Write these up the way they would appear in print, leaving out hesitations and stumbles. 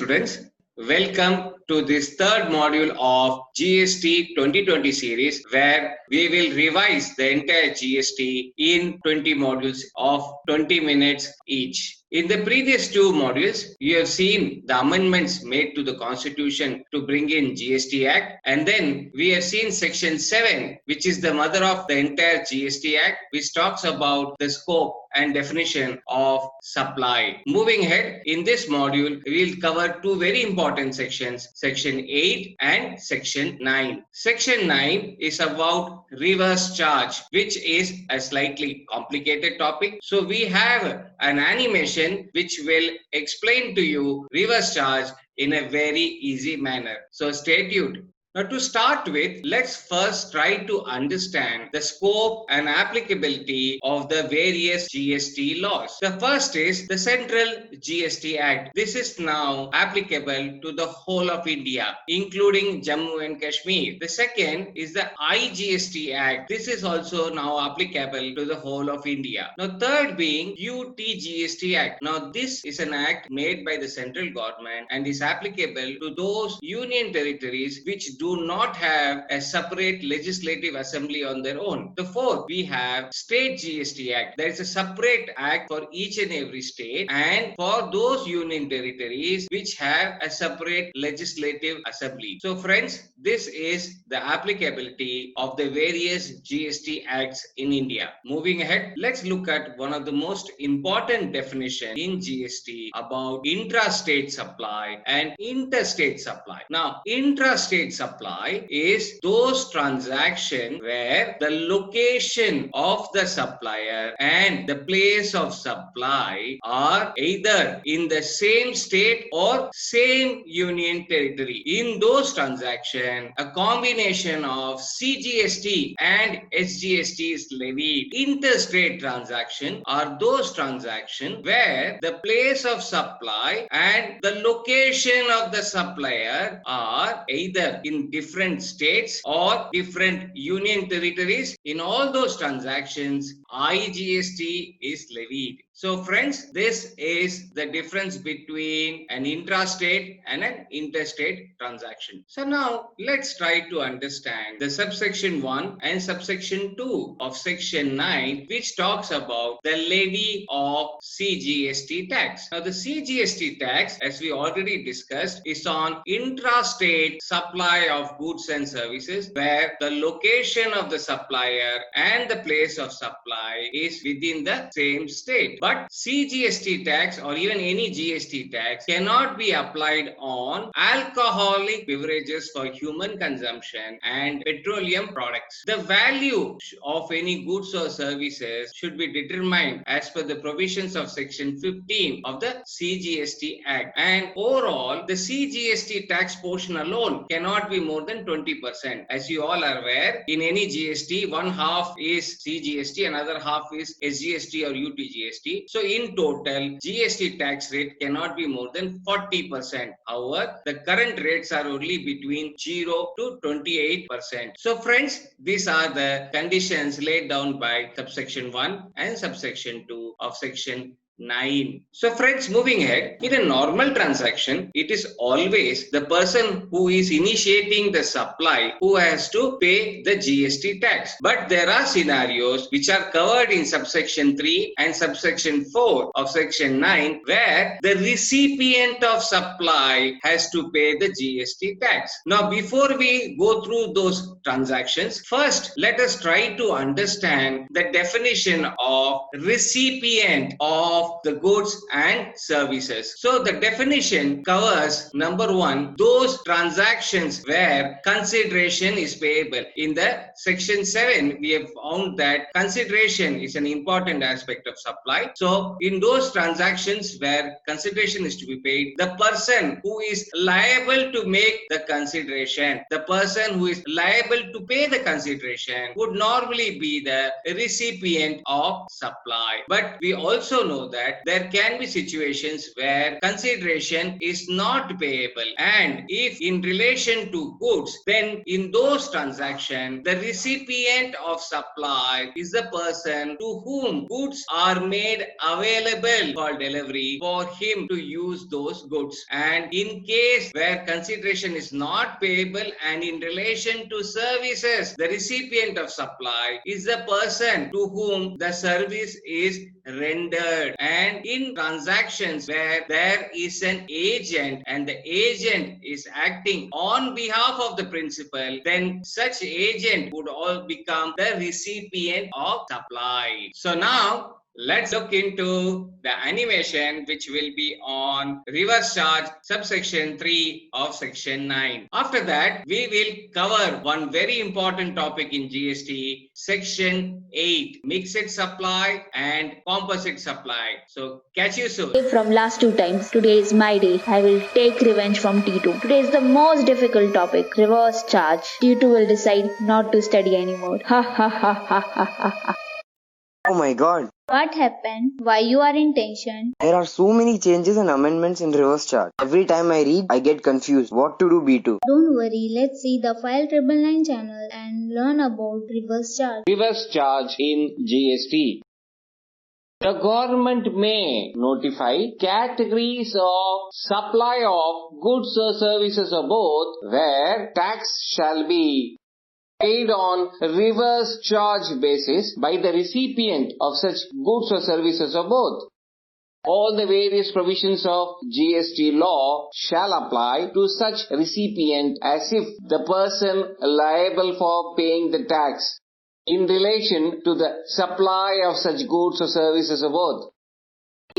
students, welcome to this third module of GST 2020 series where we will revise the entire GST in 20 modules of 20 minutes each. In the previous two modules, you have seen the amendments made to the Constitution to bring in GST Act, and then we have seen Section 7, which is the mother of the entire GST Act, which talks about the scope and definition of supply. Moving ahead, in this module, we will cover two very important sections, Section 8 and Section 9. Section 9 is about reverse charge, which is a slightly complicated topic. So we have an animation which will explain to you reverse charge in a very easy manner. So stay tuned. Now to start with, let's first try to understand the scope and applicability of the various GST laws. The first is the Central GST Act. This is now applicable to the whole of India, including Jammu and Kashmir. The second is the IGST Act. This is also now applicable to the whole of India. Now third being UTGST Act. Now this is an act made by the central government and is applicable to those union territories which do not have a separate legislative assembly on their own. The fourth, we have State GST Act. There is a separate act for each and every state and for those union territories which have a separate legislative assembly. So friends, this is the applicability of the various GST acts in India. Moving ahead, let's look at one of the most important definitions in GST about intrastate supply and interstate supply. Now, intrastate supply is those transactions where the location of the supplier and the place of supply are either in the same state or same union territory. In those transactions, a combination of CGST and SGST is levied. Interstate transactions are those transactions where the place of supply and the location of the supplier are either in different states or different union territories. In all those transactions, IGST is levied. So friends, this is the difference between an intrastate and an interstate transaction. So now let's try to understand the subsection 1 and subsection 2 of section 9, which talks about the levy of CGST tax. Now the CGST tax, as we already discussed, is on intrastate supply of goods and services where the location of the supplier and the place of supply is within the same state. But CGST tax or even any GST tax cannot be applied on alcoholic beverages for human consumption and petroleum products. The value of any goods or services should be determined as per the provisions of section 15 of the CGST Act. And overall, the CGST tax portion alone cannot be more than 20%. As you all are aware, in any GST, one half is CGST, another half is SGST or UTGST. So in total, GST tax rate cannot be more than 40%. However, the current rates are only between 0 to 28%. So friends, these are the conditions laid down by subsection 1 and subsection 2 of section 9. So friends, moving ahead, in a normal transaction, it is always the person who is initiating the supply who has to pay the GST tax. But there are scenarios which are covered in subsection 3 and subsection 4 of section 9 where the recipient of supply has to pay the GST tax. Now, before we go through those transactions, first let us try to understand the definition of recipient of the goods and services. So the definition covers number 1, those transactions where consideration is payable. In the section 7, we have found that consideration is an important aspect of supply. So in those transactions where consideration is to be paid, the person who is liable to make the consideration, the person who is liable to pay the consideration would normally be the recipient of supply. But we also know that that there can be situations where consideration is not payable, and if in relation to goods, then in those transactions the recipient of supply is the person to whom goods are made available for delivery for him to use those goods. And in case where consideration is not payable and in relation to services, the recipient of supply is the person to whom the service is rendered. And in transactions where there is an agent and the agent is acting on behalf of the principal, then such agent would all become the recipient of supply. So now let's look into the animation which will be on reverse charge subsection 3 of section 9. After that, we will cover one very important topic in GST, section 8, mixed supply and composite supply. So catch you soon. From last 2 times, today is my day. I will take revenge from T2. Today is the most difficult topic, reverse charge. T2 will decide not to study anymore. Ha ha ha ha ha ha. Oh my god. What happened? Why you are in tension? There are so many changes and amendments in reverse charge. Every time I read, I get confused. What to do, B2? Don't worry, let's see the File 999 channel and learn about reverse charge. Reverse charge in GST. The government may notify categories of supply of goods or services or both where tax shall be paid on reverse charge basis by the recipient of such goods or services or both. All the various provisions of GST law shall apply to such recipient as if the person liable for paying the tax in relation to the supply of such goods or services or both.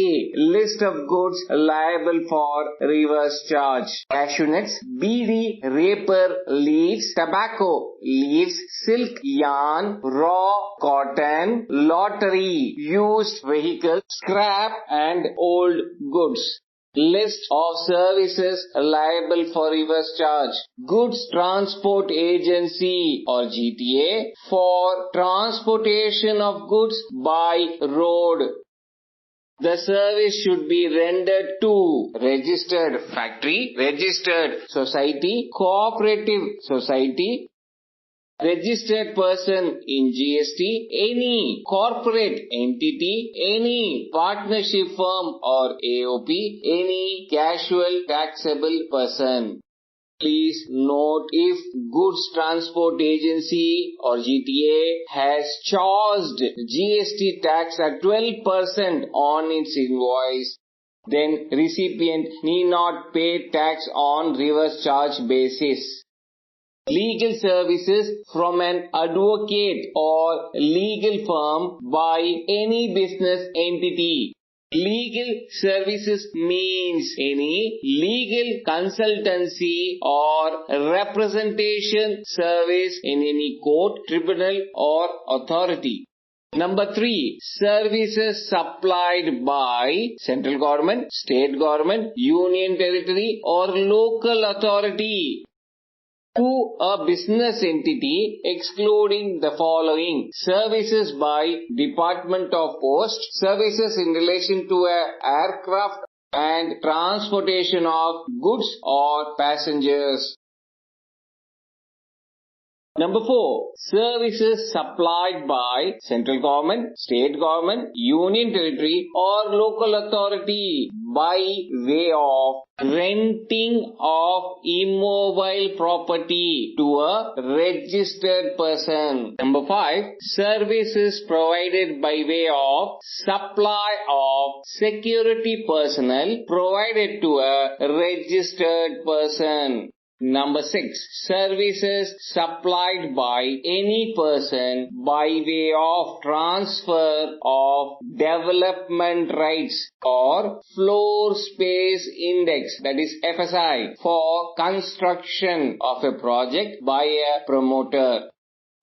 A. List of goods liable for reverse charge. Cashew nuts, BD, raper leaves, tobacco leaves, silk yarn, raw cotton, lottery, used vehicles, scrap and old goods. List of services liable for reverse charge. Goods Transport Agency or GTA for transportation of goods by road. The service should be rendered to registered factory, registered society, cooperative society, registered person in GST, any corporate entity, any partnership firm or AOP, any casual taxable person. Please note, if Goods Transport Agency or GTA has charged GST tax at 12% on its invoice, then recipient need not pay tax on reverse charge basis. Legal services from an advocate or legal firm by any business entity. Legal services means any legal consultancy or representation service in any court, tribunal or authority. Number 3, services supplied by central government, state government, union territory or local authority to a business entity, excluding the following: services by Department of Post, services in relation to a aircraft and transportation of goods or passengers. Number 4, services supplied by central government, state government, union territory or local authority by way of renting of immobile property to a registered person. Number 5, services provided by way of supply of security personnel provided to a registered person. Number 6, services supplied by any person by way of transfer of development rights or floor space index, that is FSI, for construction of a project by a promoter.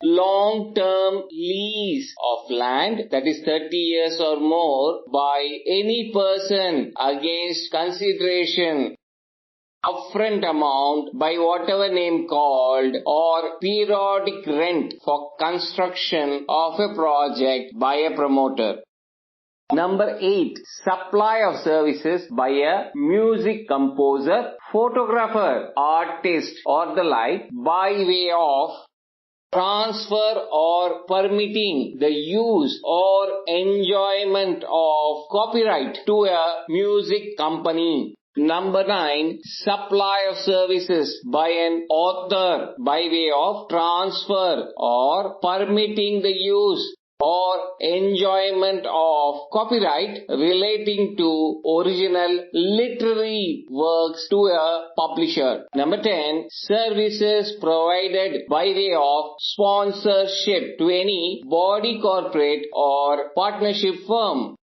Long-term lease of land, that is 30 years or more, by any person against consideration, upfront amount by whatever name called, or periodic rent for construction of a project by a promoter. Number 8. Supply of services by a music composer, photographer, artist or the like by way of transfer or permitting the use or enjoyment of copyright to a music company. Number 9. Supply of services by an author by way of transfer or permitting the use or enjoyment of copyright relating to original literary works to a publisher. Number 10. Services provided by way of sponsorship to any body corporate or partnership firm.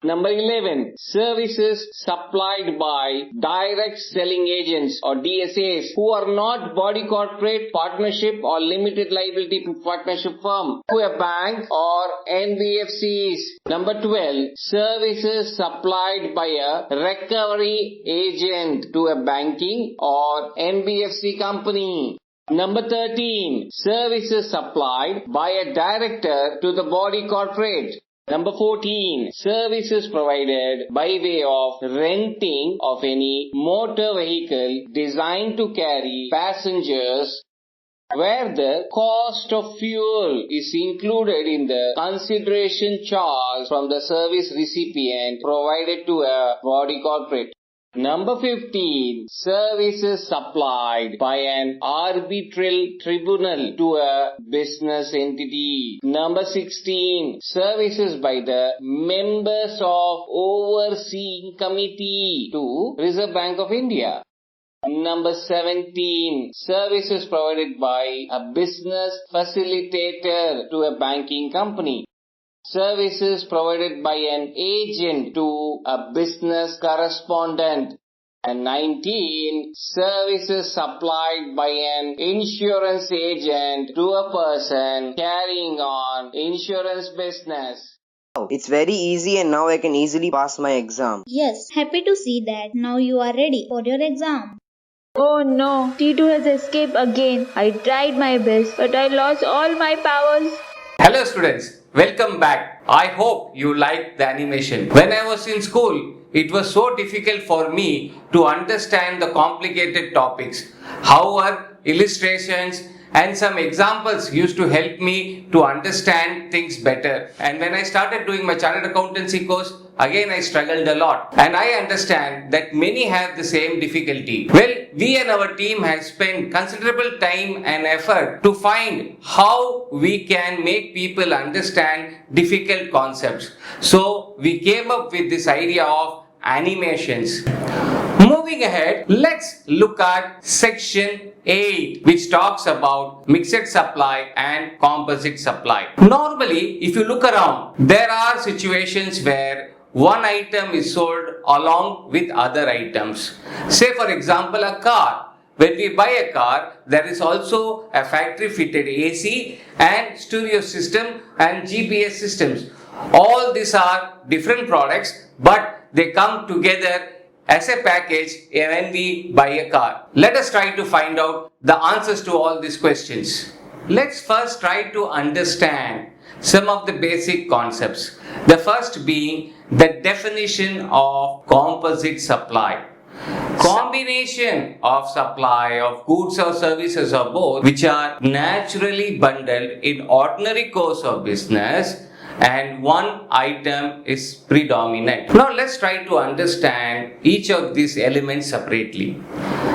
Number 11. Services supplied by direct selling agents or DSAs who are not body corporate, partnership or limited liability partnership firm to a bank or NBFCs. Number 12. Services supplied by a recovery agent to a banking or NBFC company. Number 13. Services supplied by a director to the body corporate. Number 14. Services provided by way of renting of any motor vehicle designed to carry passengers where the cost of fuel is included in the consideration charge from the service recipient provided to a body corporate. Number 15. Services supplied by an arbitral tribunal to a business entity. Number 16. Services by the members of overseeing committee to Reserve Bank of India. Number 17. Services provided by a business facilitator to a banking company. Services provided by an agent to a business correspondent. And 19. Services supplied by an insurance agent to a person carrying on insurance business. It's very easy and now I can easily pass my exam. Yes, happy to see that. Now you are ready for your exam. Oh no, T2 has escaped again. I tried my best, but I lost all my powers. Hello students, welcome back. I hope you liked the animation. When I was in school, it was so difficult for me to understand the complicated topics. However, illustrations and some examples used to help me to understand things better. And when I started doing my chartered accountancy course, again I struggled a lot. And I understand that many have the same difficulty. Well, we and our team have spent considerable time and effort to find how we can make people understand difficult concepts. So we came up with this idea of animations. Moving ahead, let's look at section 8, which talks about mixed supply and composite supply. Normally, if you look around, there are situations where one item is sold along with other items. Say for example, a car. When we buy a car, there is also a factory fitted AC and stereo system and GPS systems. All these are different products, but they come together as a package when we buy a car. Let us try to find out the answers to all these questions. Let's first try to understand some of the basic concepts. The first being the definition of composite supply. Combination of supply of goods or services or both which are naturally bundled in ordinary course of business and one item is predominant. Now let's try to understand each of these elements separately.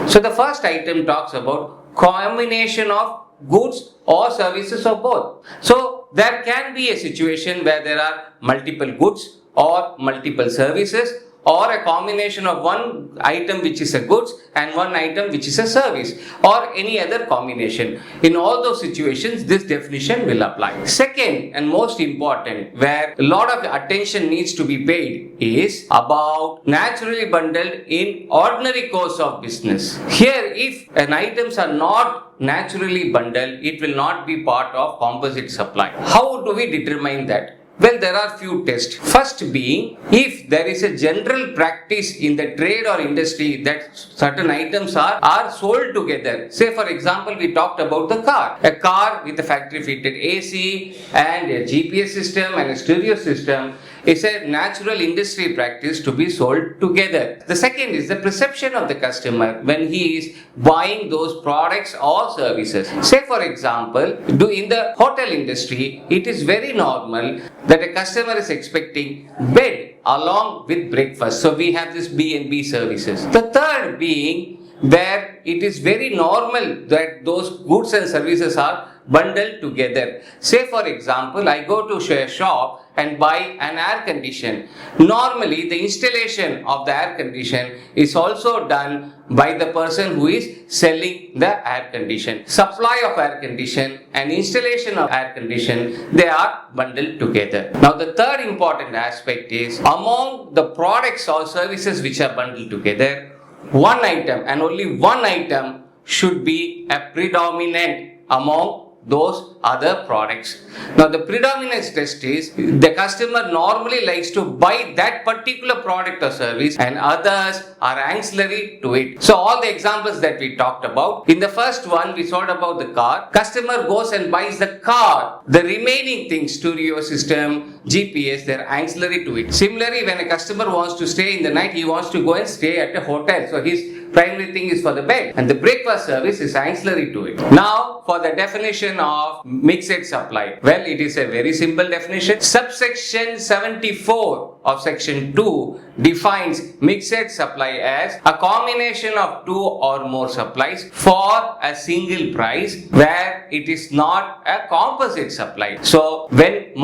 So the first item talks about combination of goods or services or both. So there can be a situation where there are multiple goods or multiple services, or a combination of one item which is a goods and one item which is a service, or any other combination. In all those situations, this definition will apply. Second and most important, where a lot of attention needs to be paid, is about naturally bundled in ordinary course of business. Here, if an items are not naturally bundled, it will not be part of composite supply. How do we determine that? Well, there are few tests. First being, if there is a general practice in the trade or industry that certain items are sold together. Say for example, we talked about the car. A car with a factory fitted AC and a GPS system and a stereo system is a natural industry practice to be sold together. The second is the perception of the customer when he is buying those products or services. Say for example, in the hotel industry, it is very normal that a customer is expecting bed along with breakfast. So we have this B&B services. The third being where it is very normal that those goods and services are bundled together. Say for example, I go to a shop and buy an air condition. Normally, the installation of the air condition is also done by the person who is selling the air condition. Supply of air condition and installation of air condition, they are bundled together. Now, the third important aspect is among the products or services which are bundled together, one item and only one item should be a predominant among those other products. Now the predominance test is the customer normally likes to buy that particular product or service and others are ancillary to it. So all the examples that we talked about, in the first one we talked about the car. Customer goes and buys the car. The remaining things, stereo system, GPS, they're ancillary to it. Similarly, when a customer wants to stay in the night, he wants to go and stay at a hotel. So his primary thing is for the bed and the breakfast service is ancillary to it. Now for the definition of mixed supply. Well, it is a very simple definition. Subsection 74 of section 2 defines mixed supply as a combination of two or more supplies for a single price where it is not a composite supply. So when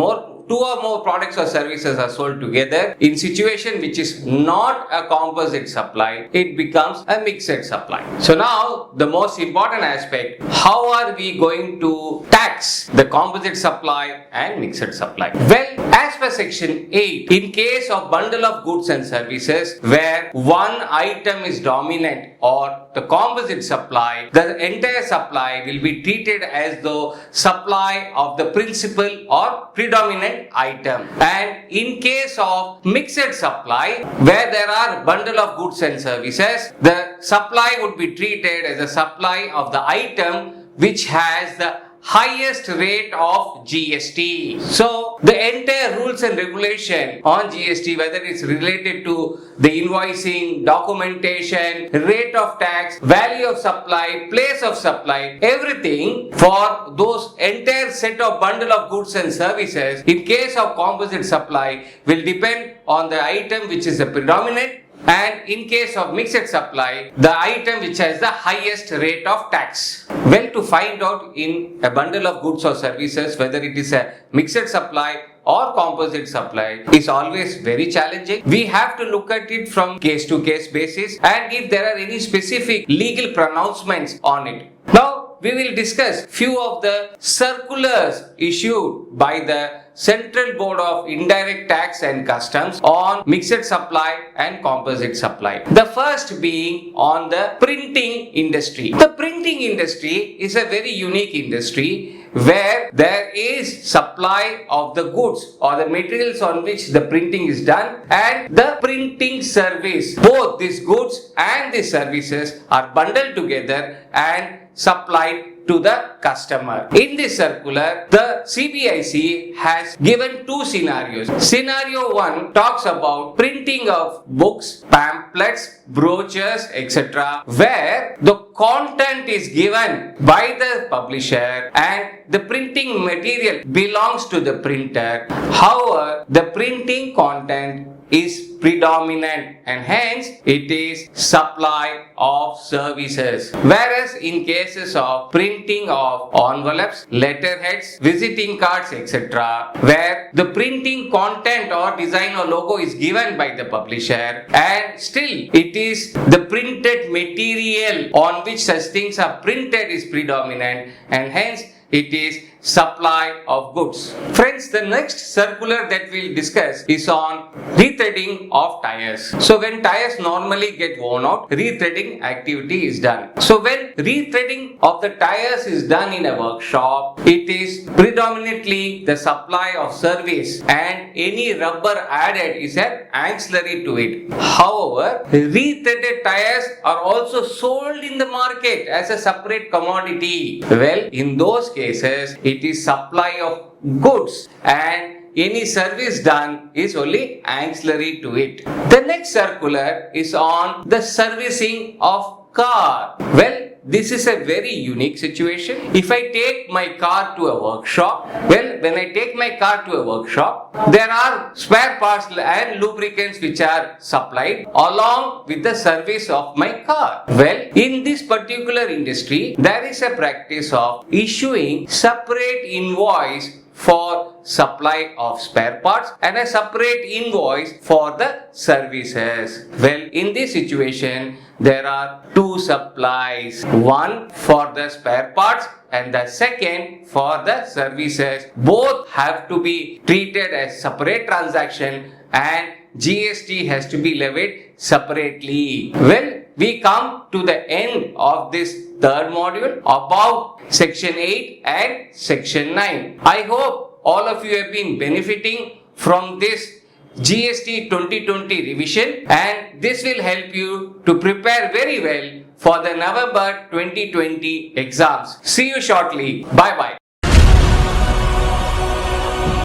two or more products or services are sold together in situation which is not a composite supply, it becomes a mixed supply. So now the most important aspect, how are we going to tax the composite supply and mixed supply? Well, as per section 8, in case of bundle of goods and services where one item is dominant or the composite supply, the entire supply will be treated as though supply of the principal or predominant item. And in case of mixed supply, where there are bundle of goods and services, the supply would be treated as a supply of the item which has the highest rate of GST. So the entire rules and regulation on GST, whether it's related to the invoicing, documentation, rate of tax, value of supply, place of supply, everything for those entire set of bundle of goods and services in case of composite supply will depend on the item which is the predominant, and in case of mixed supply, the item which has the highest rate of tax. Well, to find out in a bundle of goods or services whether it is a mixed supply or composite supply is always very challenging. We have to look at it from case to case basis and if there are any specific legal pronouncements on it. Now, we will discuss few of the circulars issued by the Central Board of Indirect Tax and Customs on mixed supply and composite supply. The first being on the printing industry. The printing industry is a very unique industry where there is supply of the goods or the materials on which the printing is done and the printing service. Both these goods and these services are bundled together and supplied to the customer. In this circular, the CBIC has given two scenarios. Scenario 1 talks about printing of books, pamphlets, brochures, etc., where the content is given by the publisher and the printing material belongs to the printer. However, the printing content is predominant and hence it is supply of services. Whereas in cases of printing of envelopes, letterheads, visiting cards, etc., where the printing content or design or logo is given by the publisher and still it is the printed material on which such things are printed is predominant and hence it is supply of goods. Friends, the next circular that we'll discuss is on rethreading of tires. So when tires normally get worn out, rethreading activity is done. So when rethreading of the tires is done in a workshop, it is predominantly the supply of service and any rubber added is an ancillary to it. However, rethreaded tires are also sold in the market as a separate commodity. Well, in those cases, it is supply of goods and any service done is only ancillary to it. The next circular is on the servicing of car. Well, this is a very unique situation. If I take my car to a workshop, when I take my car to a workshop, there are spare parts and lubricants which are supplied along with the service of my car. Well, in this particular industry, there is a practice of issuing separate invoice for supply of spare parts and a separate invoice for the services. Well, in this situation, there are two supplies, one for the spare parts and the second for the services. Both have to be treated as separate transaction and GST has to be levied separately. Well, we come to the end of this third module about section 8 and section 9. I hope all of you have been benefiting from this GST 2020 revision, and this will help you to prepare very well for the November 2020 exams. See you shortly. Bye bye.